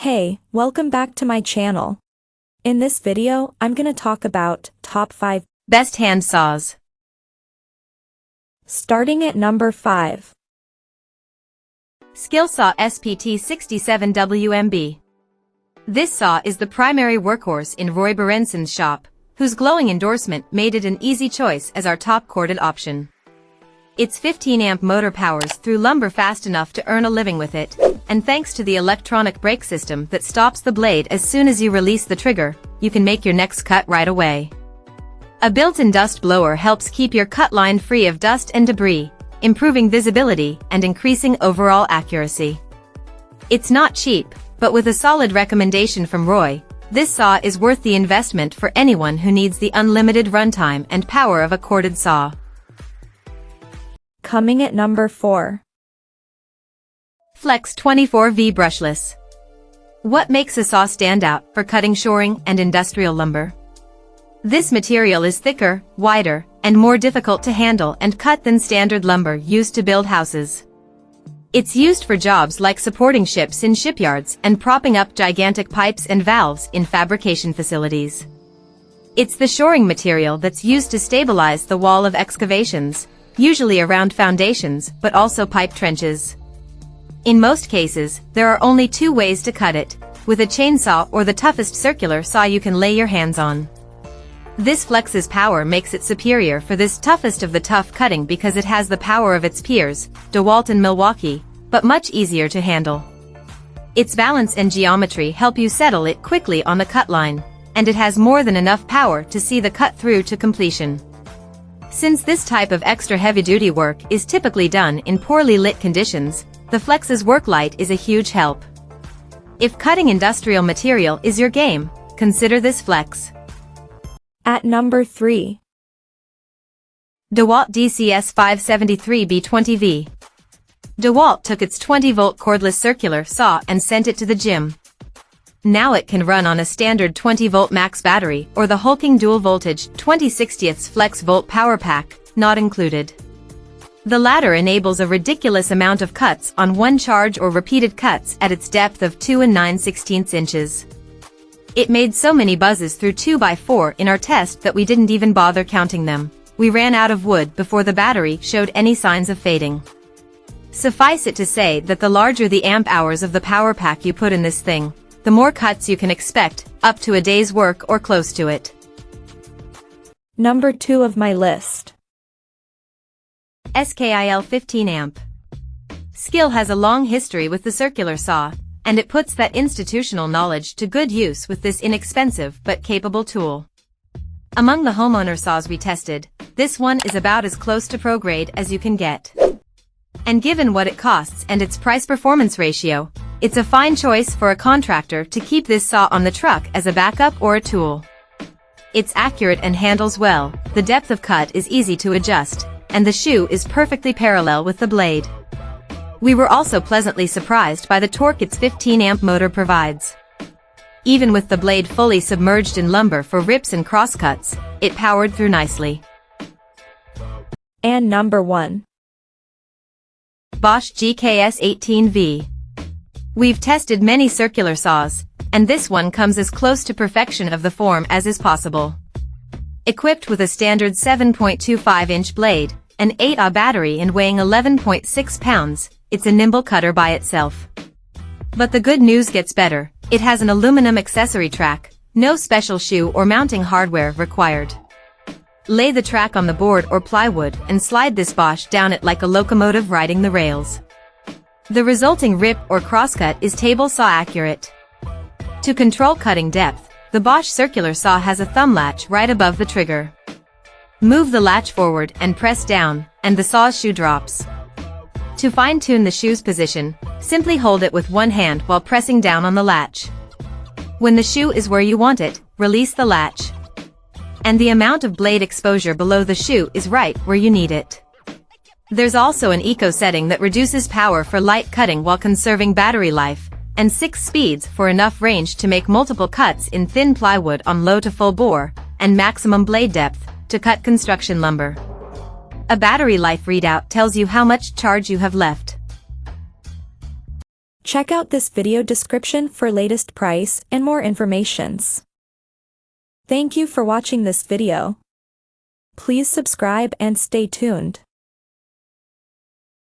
Hey, welcome back to my channel. In this video, I'm gonna talk about top 5 best hand saws. Starting at number 5. SKILSAW SPT67WMB. This saw is the primary workhorse in Roy Berenson's shop, whose glowing endorsement made it an easy choice as our top corded option. Its 15-amp motor powers through lumber fast enough to earn a living with it, and thanks to the electronic brake system that stops the blade as soon as you release the trigger, you can make your next cut right away. A built-in dust blower helps keep your cut line free of dust and debris, improving visibility and increasing overall accuracy. It's not cheap, but with a solid recommendation from Roy, this saw is worth the investment for anyone who needs the unlimited runtime and power of a corded saw. Coming at number 4. Flex 24V Brushless. What makes a saw stand out for cutting shoring and industrial lumber? This material is thicker, wider, and more difficult to handle and cut than standard lumber used to build houses. It's used for jobs like supporting ships in shipyards and propping up gigantic pipes and valves in fabrication facilities. It's the shoring material that's used to stabilize the wall of excavations, usually around foundations but also pipe trenches. In most cases, there are only two ways to cut it, with a chainsaw or the toughest circular saw you can lay your hands on. This Flex's power makes it superior for this toughest of the tough cutting because it has the power of its peers, DEWALT and Milwaukee, but much easier to handle. Its balance and geometry help you settle it quickly on the cut line, and it has more than enough power to see the cut through to completion. Since this type of extra heavy-duty work is typically done in poorly lit conditions, the Flex's work light is a huge help. If cutting industrial material is your game, consider this Flex. At number 3. DEWALT DCS 573B20V. DEWALT took its 20-volt cordless circular saw and sent it to the gym. Now it can run on a standard 20-volt max battery or the hulking dual-voltage 20/60 Flex Volt power pack, not included. The latter enables a ridiculous amount of cuts on one charge or repeated cuts at its depth of 2 9/16 inches. It made so many buzzes through 2x4 in our test that we didn't even bother counting them. We ran out of wood before the battery showed any signs of fading. Suffice it to say that the larger the amp hours of the power pack you put in this thing, the more cuts you can expect, up to a day's work or close to it. Number 2 of my list. SKIL 15-amp. SKIL has a long history with the circular saw, and it puts that institutional knowledge to good use with this inexpensive but capable tool. Among the homeowner saws we tested, this one is about as close to pro grade as you can get. And given what it costs and its price-performance ratio, it's a fine choice for a contractor to keep this saw on the truck as a backup or a tool. It's accurate and handles well, the depth of cut is easy to adjust, and the shoe is perfectly parallel with the blade. We were also pleasantly surprised by the torque its 15-amp motor provides. Even with the blade fully submerged in lumber for rips and crosscuts, it powered through nicely. And number 1. BOSCH GKS 18V. We've tested many circular saws, and this one comes as close to perfection of the form as is possible. Equipped with a standard 7.25-inch blade, an 8Ah battery and weighing 11.6 pounds, it's a nimble cutter by itself. But the good news gets better, it has an aluminum accessory track, no special shoe or mounting hardware required. Lay the track on the board or plywood and slide this BOSCH down it like a locomotive riding the rails. The resulting rip or crosscut is table saw accurate. To control cutting depth, the BOSCH circular saw has a thumb latch right above the trigger. Move the latch forward and press down, and the saw's shoe drops. To fine-tune the shoe's position, simply hold it with one hand while pressing down on the latch. When the shoe is where you want it, release the latch. And the amount of blade exposure below the shoe is right where you need it. There's also an eco setting that reduces power for light cutting while conserving battery life, and 6 speeds for enough range to make multiple cuts in thin plywood on low to full bore, and maximum blade depth to cut construction lumber. A battery life readout tells you how much charge you have left. Check out this video description for latest price and more informations. Thank you for watching this video. Please subscribe and stay tuned.